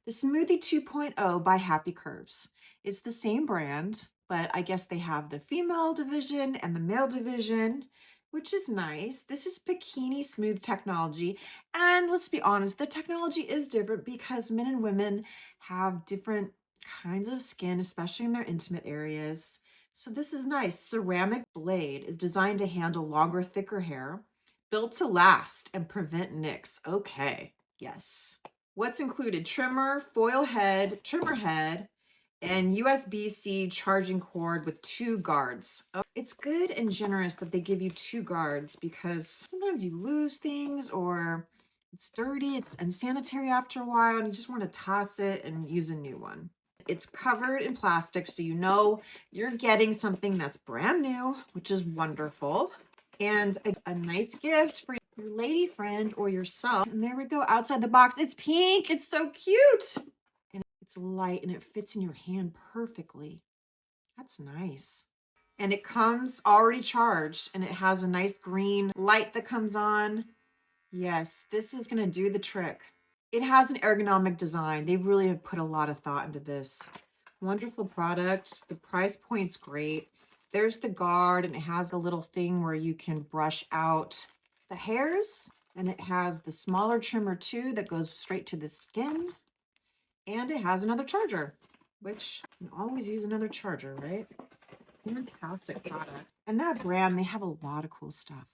The Smoothie 2.0 by Happy Curves. It's the same brand, but I guess they have the female division and the male division, which is nice. This is Bikini Smooth technology. And let's be honest, the technology is different because men and women have different kinds of skin, especially in their intimate areas. So this is nice. Ceramic blade is designed to handle longer, thicker hair, built to last and prevent nicks. Okay, yes. What's included? Trimmer, foil head, trimmer head, and USB-C charging cord with 2 guards. Oh, it's good and generous that they give you 2 guards because sometimes you lose things or it's dirty, it's unsanitary after a while, and you just want to toss it and use a new one. It's covered in plastic, so you know you're getting something that's brand new, which is wonderful. And a nice gift for your lady friend or yourself. And there we go, outside the box. It's pink. It's so cute. And it's light and it fits in your hand perfectly. That's nice. And it comes already charged and it has a nice green light that comes on. Yes, this is going to do the trick. It has an ergonomic design. They really have put a lot of thought into this. Wonderful product. The price point's great. There's the guard, and it has a little thing where you can brush out the hairs. And it has the smaller trimmer too that goes straight to the skin. And it has another charger, which you can always use another charger, right? Fantastic product. And that brand, they have a lot of cool stuff.